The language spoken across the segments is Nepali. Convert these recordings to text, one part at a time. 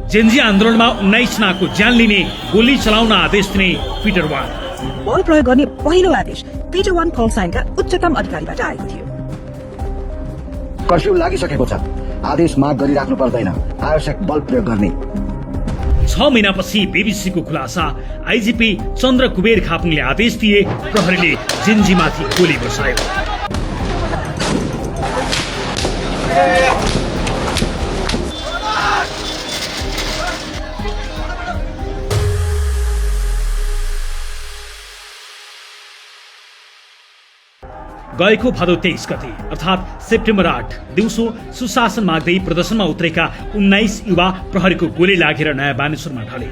जेन्जी आन्दोलनमा 19 जनाको ज्यान लिने गोली चलाउन आदेश दिने पिटर वान। बल प्रयोग गर्ने पहिलो आदेश पिटर वान कल साइनका उच्चतम अधिकारीबाट आएको थियो। कर्फ्यू लागिसकेको छ, आदेश माग गरिराख्नु पर्दैन, आवश्यक बल प्रयोग गर्ने। 6 महिनापछि बीबीसीको खुलासा, आइजिपी चन्द्र कुबेर खापुङले आदेश दिए, प्रहरीले जेन्जीमाथि गोली बसायो। गएको भदौ 23 गते अर्थात् सेप्टेम्बर 8 दिउँसो सुशासन माग्दै प्रदर्शनमा उत्रेका 19 युवा प्रहरीको गोली लागेर नयाँ बानेश्वरमा ढले।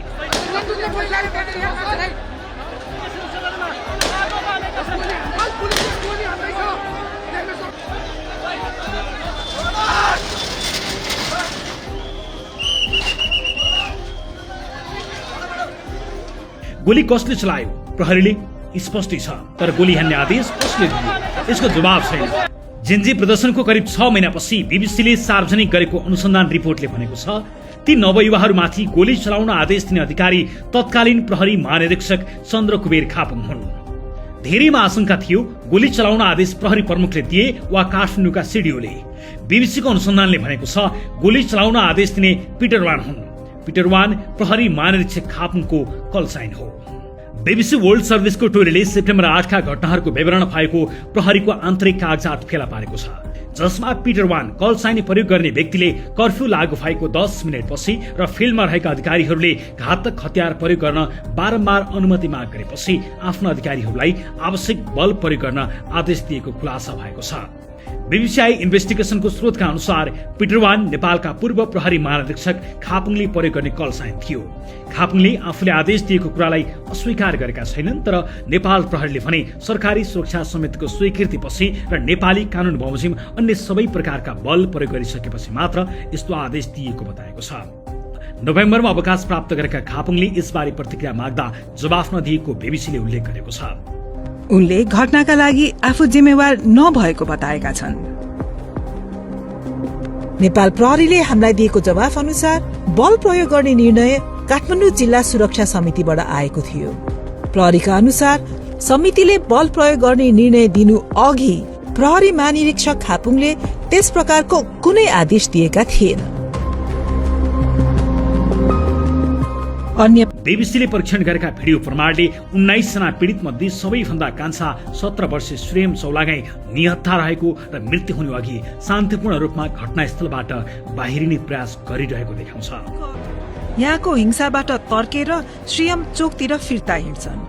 गोली कसले चलायो? प्रहरीले स्पष्ट छ, तर गोली हान्ने आदेश कसले दियो यसको जवाब छैन। जेन्जी प्रदर्शनको करिब 6 महिनापछि बीबीसीले सार्वजनिक गरेको अनुसन्धान रिपोर्टले भनेको छ ती नवयुवाहरूमाथि गोली चलाउन आदेश दिने अधिकारी तत्कालीन प्रहरी महानिरीक्षक चन्द्र कुबेर खापुङ हुन्। धेरैमा आशंका थियो गोली चलाउन आदेश प्रहरी प्रमुखले दिए वा काठमाडौँका सिडिओले। बीबीसीको अनुसन्धानले भनेको छ गोली चलाउन आदेश दिने पिटर वान हुन्। पिटर वान प्रहरी महानिरीक्षक खापुङको कल साइन हो। बीबीसी वर्ल्ड सर्भिसको टोलीले सेप्टेम्बर 8 का घटनाहरूको विवरण भएको प्रहरीको आन्तरिक कागजात फेला पारेको छ, जसमा पिटर वान कल साइन प्रयोग गर्ने व्यक्तिले कर्फ्यू लागू भएको 10 मिनेटपछि र फिल्डमा रहेका अधिकारीहरूले घातक हतियार प्रयोग गर्न बारम्बार अनुमति माग गरेपछि आफ्ना अधिकारीहरूलाई आवश्यक बल प्रयोग गर्न आदेश दिएको खुलासा भएको छ। बीबीसीआई इन्भेस्टिगेसनको स्रोतका अनुसार पिटर वान नेपालका पूर्व प्रहरी महानिरीक्षक खापुङले प्रयोग गर्ने कल साइन थियो। खापुङले आफूले आदेश दिएको कुरालाई अस्वीकार गरेका छैनन्, तर नेपाल प्रहरीले भने सरकारी सुरक्षा समितिको स्वीकृतिपछि र नेपाली कानून बमोजिम अन्य सबै प्रकारका बल प्रयोग गरिसकेपछि मात्र यस्तो आदेश दिएको बताएको छ। नोभेम्बरमा अवकाश प्राप्त गरेका खापुङले यसबारे प्रतिक्रिया माग्दा जवाफ नदिएको बीबीसीले उल्लेख गरेको छ। उनले घटनाका लागि आफू जिम्मेवार नभएको बताएका छन्। नेपाल प्रहरीले हामीलाई दिएको जवाफ अनुसार बल प्रयोग गर्ने निर्णय काठमाडौँ जिल्ला सुरक्षा समितिबाट आएको थियो। प्रहरीका अनुसार समितिले बल प्रयोग गर्ने निर्णय दिनु अघि प्रहरी महानिरीक्षक खापुङले त्यस प्रकारको कुनै आदेश दिएका थिएन। अन्य बीबीसीले परीक्षण गरेका भिडियो प्रमाणले 19 जना पीडित मध्ये सबैभन्दा कान्छा 17 वर्षीय श्रेम चौलागाई निहत्था रहेको र मृत्यु हुनु अघि शान्तिपूर्ण रूपमा घटनास्थलबाट बाहिरिने प्रयास गरिरहेको देखाउँछ। यहाँको हिंसाबाट तर्केर श्रीयम चोकतिर फिर्ता हिँड्छन्।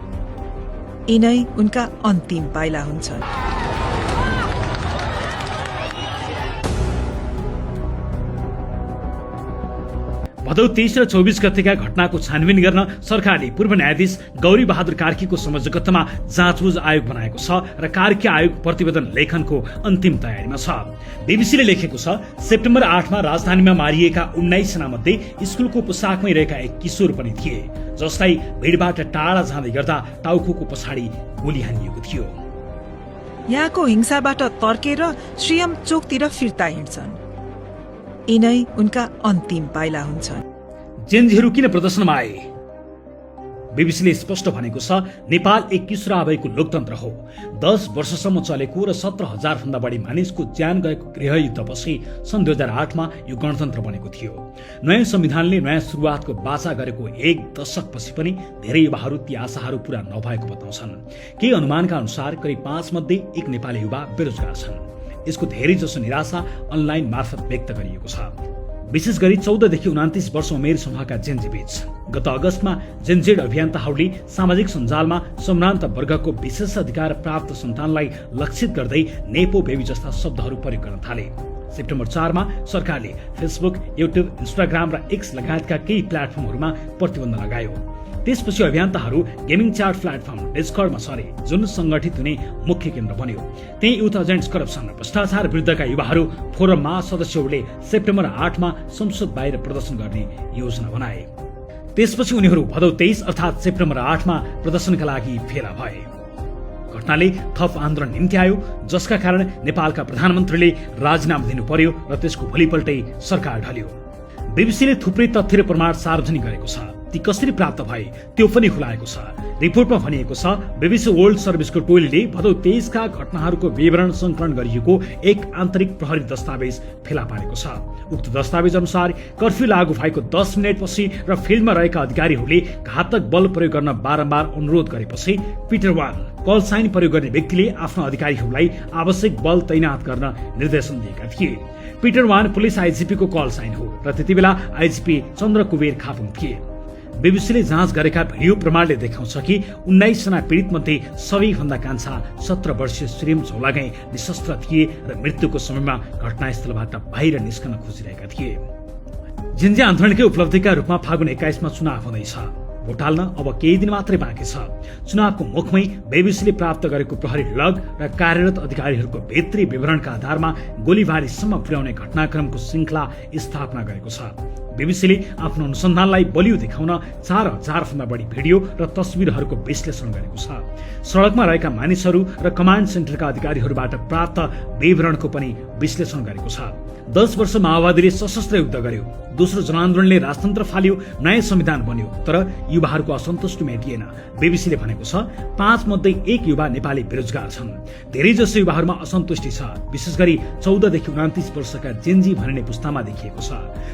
यिनै उनका अन्तिम पाइला हुन्छन्। भदौ 23 र 24 गतेका घटनाको छानबिन गर्न सरकारले पूर्व न्यायाधीश गौरी बहादुर कार्कीको संयोजकत्वमा जाँचबुझ आयोग बनाएको छ र कार्की आयोग प्रतिवेदन लेखनको अन्तिम तयारीमा छ। बीबीसीले लेखेको छ सेप्टेम्बर 8 मा राजधानीमा मारिएका 19 जना मध्ये स्कुलको पोसाकमै रहेका एक किशोर पनि थिए, जसलाई भिडबाट टाढा जाँदै गर्दा टाउकोको पछाडि गोली हानिएको थियो। यहाँको हिंसाबाट तर्केर श्रीयम चोकतिर फिर्ता हिँड्छन्। यिनै उनका अन्तिम पाइला हुन्छन्। जेन्जीहरू किन प्रदर्शनमा आए? बीबीसीले स्पष्ट भनेको छ नेपाल एक किशोरावयको लोकतन्त्र हो। 10 वर्षसम्म चलेको र 17,000 भन्दा बढी मानिसको ज्यान गएको गृहयुद्धपछि सन् 2008 मा यो गणतन्त्र बनेको थियो। नयाँ संविधानले नयाँ सुरुवातको बाचा गरेको 1 दशकपछि पनि धेरै युवाहरू ती आशाहरू पूरा नभएको बताउँछन्। केही अनुमानका अनुसार करिब 5 मध्ये 1 नेपाली युवा बेरोजगार छन्। यसको धेरै जसो निराशा अनलाइन मार्फत व्यक्त गरिएको छ, विशेष गरी 14 देखि 29 वर्ष उमेर समूहका जेन्जी बीच। गत अगस्तमा जेनजेड अभियन्ताहरूले सामाजिक सञ्जालमा सम्भ्रान्त वर्गको विशेष अधिकार प्राप्त सन्तानलाई लक्षित गर्दै नेपो बेबी जस्ता शब्दहरू प्रयोग गर्न थाले। सेप्टेम्बर 4 मा सरकारले फेसबुक, युट्युब, इन्स्टाग्राम र एक्स लगायतका केही प्लेटफर्महरूमा प्रतिबन्ध लगायो। त्यसपछि अभियन्ताहरू गेमिङ च्याट प्लेटफर्म डिस्कर्डमा सरे, जुन संगठित हुने मुख्य केन्द्र बन्यो। त्यही युथ एजेन्ट्स करप्सन र भ्रष्टाचार विरुद्धका युवाहरू फोरममा सदस्यहरूले सेप्टेम्बर 8 मा संसद बाहिर प्रदर्शन गर्ने योजना बनाए। त्यसपछि उनीहरू भदौ 23 अर्थात् सेप्टेम्बर 8 मा प्रदर्शनका लागि फेला भए। घटनाले थप आन्दोलन निम्ति आयो, जसका कारण नेपालका प्रधानमन्त्रीले राजीनामा दिनु पर्यो र त्यसको भोलिपल्टै सरकार ढल्यो। बीबीसीले थुप्रै तथ्य र प्रमाण सार्वजनिक गरेको छ। ती कसरी प्राप्त भए त्यो पनि खुलाएको छ। रिपोर्टमा भनिएको छ बीबीसी वर्ल्ड सर्भिसको टोलीले भदौ 23 का घटनाहरूको विवरण संकलन गरिएको एक आन्तरिक प्रहरी दस्तावेज फेला पारेको छ। उक्त दस्तावेज अनुसार कर्फ्यू लागू भएको 10 मिनेटपछि र फिल्डमा रहेका अधिकारीहरूले घातक बल प्रयोग गर्न बारम्बार अनुरोध गरेपछि पिटर वान कल साइन प्रयोग गर्ने व्यक्तिले आफ्ना अधिकारीहरूलाई आवश्यक बल तैनात गर्न निर्देशन दिएका थिए। पिटर वान पुलिस आइजिपी को कल साइन हो र त्यतिबेला आइजिपी चन्द्र कुबेर खापुङ थिए। बीबीसीले जाँच गरेका भिडियो प्रमाणले देखाउँछ कि 19 जना पीडित मध्ये सबैभन्दा कान्छा 17 वर्षीय श्रीम झोलागाई निशस्त्र थिए र मृत्युको समयमा घटनास्थलबाट बाहिर निस्कन खोजिरहेका थिए। जिन्जी आन्दोलनकै उपलब्धिका रूपमा फागुन 21 मा चुनाव हुँदैछ। भोट हाल्न अब केही दिन मात्रै बाँकी छ। चुनावको मुखमै बीबीसीले प्राप्त गरेको प्रहरी लग र कार्यरत अधिकारीहरूको भित्री विवरणका आधारमा गोलीबारीसम्म पुर्याउने घटनाक्रमको श्रृङ्खला स्थापना गरेको छ। बीबीसीले आफ्नो अनुसन्धानलाई बलियो देखाउन 4000 भन्दा बढी भिडियो र तस्बिरहरूको विश्लेषण गरेको छ। सडकमा रहेका मानिसहरू र कमान्ड सेन्टरका अधिकारीहरूबाट प्राप्त विवरणको पनि विश्लेषण गरेको छ। 10 वर्ष माओवादीले सशस्त्र युद्ध गर्यो, दोस्रो जनआन्दोलनले राजतन्त्र फाल्यो, नयाँ संविधान बन्यो, तर युवाहरूको असन्तुष्टि मेटिएन। बीबीसीले भनेको छ 5 मध्ये 1 युवा नेपाली बेरोजगार छन्। धेरै जसो युवाहरूमा असन्तुष्टि छ, विशेष गरी 14 देखि 29 वर्षका जेनजी भनिने पुस्तामा देखिएको छ।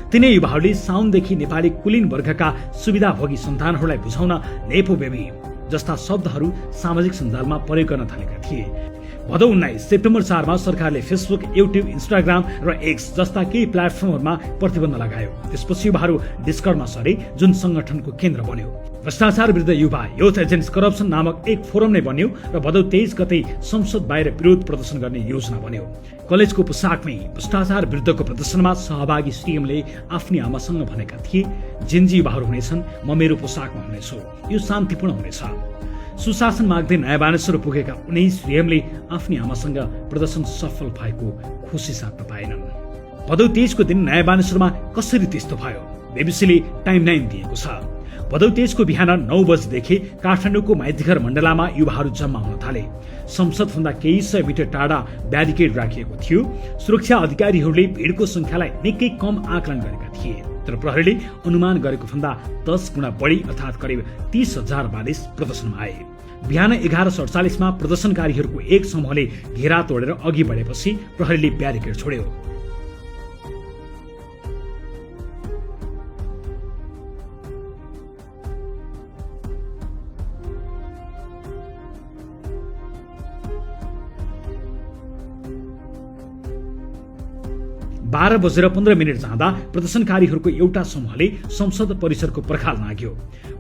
तिनै युवाहरूले साउनदेखि नेपाली कुलीन वर्गका सुविधाभोगी सन्तानहरूलाई बुझाउन नेपो बेबी जस्ता शब्दहरू सामाजिक सञ्जालमा प्रयोग गर्न थालेका थिए। भदौ 19 सेप्टेम्बर 4 मा सरकारले फेसबुक, युट्युब, इन्स्टाग्राम र एक्स जस्ता केही प्लेटफर्महरूमा प्रतिबन्ध लगायो। त्यसपछि युवाहरू डिस्कर्डमा सरे, जुन संगठनको केन्द्र बन्यो। भ्रष्टाचार विरुद्ध युवा युथ एजेन्ट्स करप्सन नामक एक फोरम नै बन्यो र भदौ 23 गते संसद बाहिर विरोध प्रदर्शन गर्ने योजना बन्यो। कलेजको पोसाकमै भ्रष्टाचार विरुद्धको प्रदर्शनमा सहभागी सीएमले आफ्नी आमासँग भनेका थिए, जिन्जी युवाहरू हुनेछन्, म मेरो पोसाकमा हुनेछु, यो शान्तिपूर्ण हुनेछ। सुशासन माग्दै नयाँ बानेश्वर पुगेका उनै सीएमले आफ्नी आमासँग प्रदर्शन सफल भएको खुसी साट्न पाएनन्। भदौ 23 को दिन नयाँ बानेश्वरमा कसरी त्यस्तो भयो? बीबीसीले टाइमलाइन दिएको छ। भदौ 23 को बिहान 9 बजेदेखि काठमाडौँको माइतीघर मण्डलामा युवाहरू जम्मा हुन थाले। संसदभन्दा केही सय मिटर टाढा ब्यारिकेड राखिएको थियो। सुरक्षा अधिकारीहरूले भिडको संख्यालाई निकै कम आकलन गरेका थिए, तर प्रहरीले अनुमान गरेको भन्दा 10 गुणा बढी अर्थात् करिब 30,000 मानिस प्रदर्शनमा आए। बिहान 11:47 मा प्रदर्शनकारीहरूको एक समूहले घेरा तोडेर अघि बढेपछि प्रहरीले ब्यारिकेड छोड्यो। बाह्र बजेर 15 मिनट जाँदा प्रदर्शनकारीहरूको एउटा समूहले संसद परिसरको पर्खाल नाग्यो।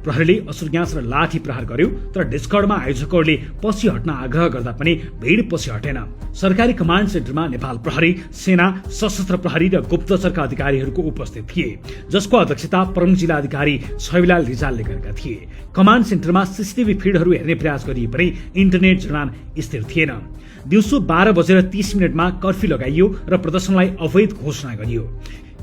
प्रहरीले असुरग्यास र लाठी प्रहार गर्यो, तर डिस्कर्डमा आयोजकहरूले पछि हट्न आग्रह गर्दा पनि भिड पछि हटेन। सरकारी कमान्ड सेन्टरमा नेपाल प्रहरी, सेना, सशस्त्र प्रहरी र गुप्तचरका अधिकारीहरूको उपस्थित थिए, जसको अध्यक्षता प्रमुख जिल्ला अधिकारी छविलाल रिजालले गरेका थिए। कमान्ड सेन्टरमा सीसीटीभी फिडहरू हेर्ने प्रयास गरिए पनि इन्टरनेट जडान स्थिर थिएन। दिउँसो 12:30 मा कर्फ्यू लगाइयो र प्रदर्शनलाई अवैध घोषणा गरियो।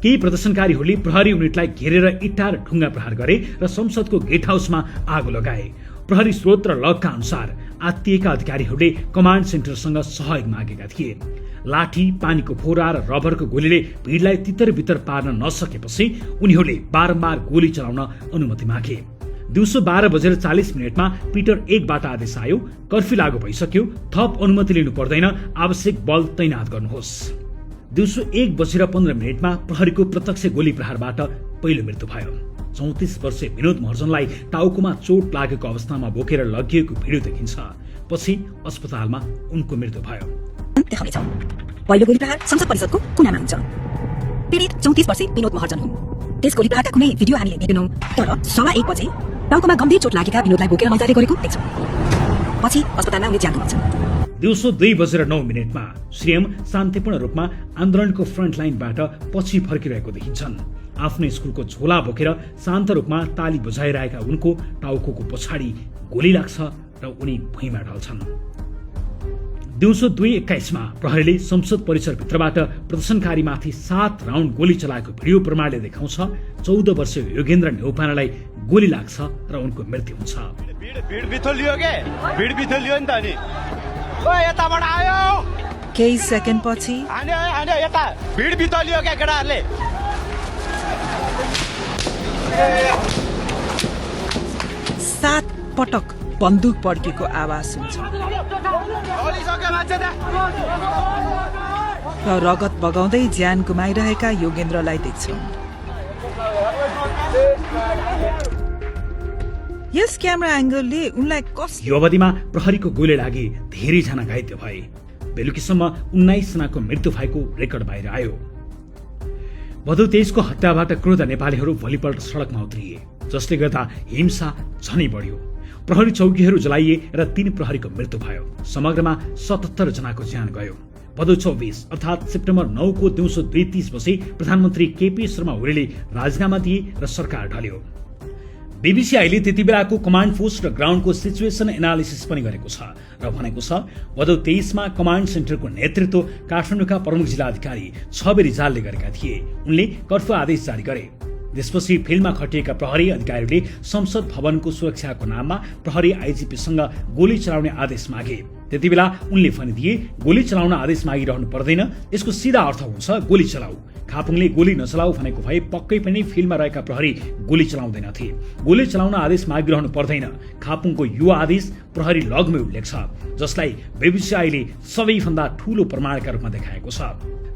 केही प्रदर्शनकारीहरूले प्रहरी युनिटलाई घेरेर इट्टा र ढुङ्गा प्रहार गरे र संसदको गेट हाउसमा आगो लगाए। प्रहरी स्रोत र लगका अनुसार आत्तिएका अधिकारीहरूले कमान्ड सेन्टरसँग सहयोग मागेका थिए। लाठी, पानीको फोरा र रबरको गोलीले भिडलाई तितर बितर पार्न नसकेपछि उनीहरूले बारम्बार गोली चलाउन अनुमति मागे। दिउँसो 12:40 मा पिटर 1 बाट आदेश आयो, कर्फ्यू लागू भइसक्यो, थप अनुमति लिनु पर्दैन, आवश्यक बल तैनात गर्नुहोस्। दिउँसो 1:15 मा प्रहरीको प्रत्यक्ष गोली प्रहारबाट पहिलो मृत्यु भयो। 34 वर्षीय विनोद महर्जनलाई टाउकोमा चोट लागेको अवस्थामा बोकेर लगिएको भिडियो देखिन्छ। पछि अस्पतालमा उनको मृत्यु भयो। पहिलो गोली प्रहार संसद परिषदको कुनामा हुन्छ। पीडित 34 वर्षीय विनोद महर्जन हुन्। त्यस गोली प्रहारका कुनै भिडियो हामीले देखेनौं, तर 1:15 बजे टाउकोमा गम्भीर चोट लागेका विनोदलाई बोकेर लैजाँदै गरेको देख्छौं। पछि अस्पतालमा उनी ज्यान गुमाउँछन्। दिउँसो 2:09 मा सीएम शान्तिपूर्ण रूपमा आन्दोलनको फ्रन्ट लाइनबाट पछि फर्किरहेको देखिन्छन्। आफ्नो स्कुलको झोला बोकेर शान्त रूपमा ताली बजाइरहेका उनको टाउकोको पछाडि गोली लाग्छ र उनी भुइँमा ढल्छन्। दिउँसो 2:21 मा प्रहरीले संसद परिसरभित्रबाट प्रदर्शनकारीमाथि 7 राउन्ड गोली चलाएको भिडियो प्रमाणले देखाउँछ। 14 वर्षीय योगेन्द्र नेउपानेलाई गोली लाग्छ र उनको मृत्यु हुन्छ। केही सेकेन्ड पछि 7 पटक बन्दुक पड्केको आवाज सुन्छ र रगत बगाउँदै ज्यान गुमाइरहेका योगेन्द्रलाई देख्छौं। यस क्यामेरा एंगलले उनलाई यो अवधिमा प्रहरीको गोली लागि धेरैजना घाइते भए। बेलुकीसम्म 19 जनाको मृत्यु भएको रेकर्ड बाहिर आयो। भदौ 23 को हत्याबाट क्रोध नेपालीहरू भोलिपल्ट सड़कमा उत्रिए, जसले गर्दा हिंसा झनै बढ्यो। प्रहरी चौकीहरू जलाइए र 3 प्रहरीको मृत्यु भयो। समग्रमा 77 जनाको ज्यान गयो। भदौ 24 अर्थात सेप्टेम्बर 9 को दिउँसो 2:30 बजे प्रधानमन्त्री केपी शर्मा ओलीले राजीनामा दिए र सरकार ढल्यो। बीबीसीआईले त्यति बेलाको कमान्ड पोस्ट र ग्राउन्डको सिचुएसन एनालिसिस पनि गरेको छ र भनेको छ भदौ 23 मा कमान्ड सेन्टरको नेतृत्व काठमाडौँका प्रमुख जिल्लाधिकारी छबे रिजालले गरेका थिए। उनले कर्फ्यू आदेश जारी गरे। त्यसपछि फिल्डमा खटिएका प्रहरी अधिकारीले संसद भवनको सुरक्षाको नाममा प्रहरी आईजीपीसँग गोली चलाउने आदेश मागे। त्यति बेला उनले भनिदिए गोली चलाउन आदेश मागिरहनु पर्दैन, यसको सीधा अर्थ हुन्छ गोली चलाऊ। खापुङले गोली नचलाऊ भनेको भए पक्कै पनि फिल्डमा रहेका प्रहरी गोली चलाउँदैनथे। गोली चलाउन आदेश मागिरहनु पर्दैन, खापुङको यो आदेश प्रहरी लगमै उल्लेख छ, जसलाई बीबीसीआईले सबैभन्दा ठूलो प्रमाणका रूपमा देखाएको छ।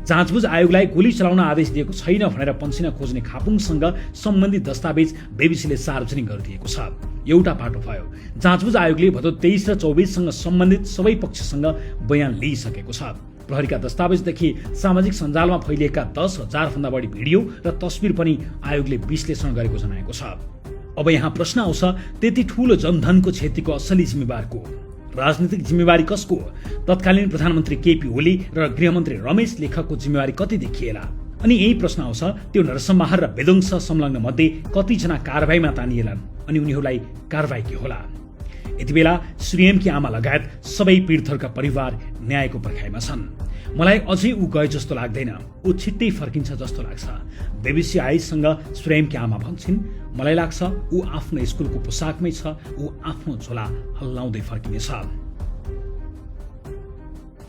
जाँचबुझ आयोगलाई गोली चलाउन आदेश दिएको छैन भनेर पन्सिना खोज्ने खापुङसँग सम्बन्धित दस्तावेज बीबीसीले सार्वजनिक गरिदिएको छ। एउटा पाटो भयो। जाँचबुझ आयोगले भदौ 23 र 24 सँग सम्बन्धित सबै पक्षसँग बयान लिइसकेको छ। प्रहरीका दस्तावेजदेखि सामाजिक सञ्जालमा फैलिएका 10,000 भन्दा बढी भिडियो र तस्बिर पनि आयोगले विश्लेषण गरेको जनाएको छ। अब यहाँ प्रश्न आउँछ, त्यति ठूलो जनधनको क्षतिको असली जिम्मेवार को? राजनीतिक जिम्मेवारी कसको? तत्कालीन प्रधानमन्त्री केपी ओली र गृहमन्त्री रमेश लेखकको जिम्मेवारी कति देखिएला? अनि यही प्रश्न आउँछ, त्यो नरसंहार र विध्वंस संलग्न मध्ये कतिजना कारबाहीमा तानिएलान् अनि उनीहरूलाई कारबाही के होला? यति बेला श्रीएमकी आमा लगायत सबै पीडितहरूका परिवार न्यायको पर्खाइमा छन्। मलाई अझै ऊ गए जस्तो लाग्दैन, ऊ छिट्टै फर्किन्छ जस्तो लाग्छ। बीबीसीआईसँग श्रीएमकी आमा भन्छन्, मलाई लाग्छ ऊ आफ्नो स्कुलको पोसाकमै छ, ऊ आफ्नो झोला हल्लाउँदै फर्किनेछ।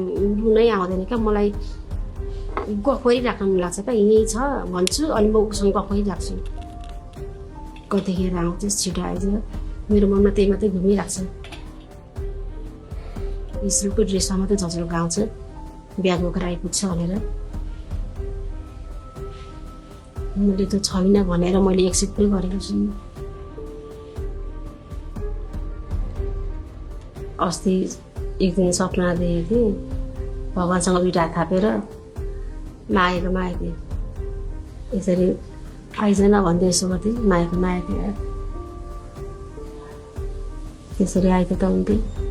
रुनै आउँदैन क्या, मलाई गफै राख्न मन लाग्छ क्या, यही छ भन्छु अनि म उसँग गफै राख्छु। कतिखेर आउँछ छिटो आइज, मेरो मनमा त्यही मात्रै घुमिरहेको छ। स्कुलको ड्रेसमा मात्रै झन्झनको आउँछ, बिहा बोकेर आइपुग्छ भनेर। मैले त छैन भनेर मैले एक्सेप्ट पनि गरेको छु। अस्ति एक दिन सपना देखेको थिएँ, भगवान्सँग दुईटा थापेर मागेको थिएँ, यसरी आइजन भन्दै यसो गर्थेँ, मागेको थिएँ, त्यसरी आएको त हुन्थ्यो।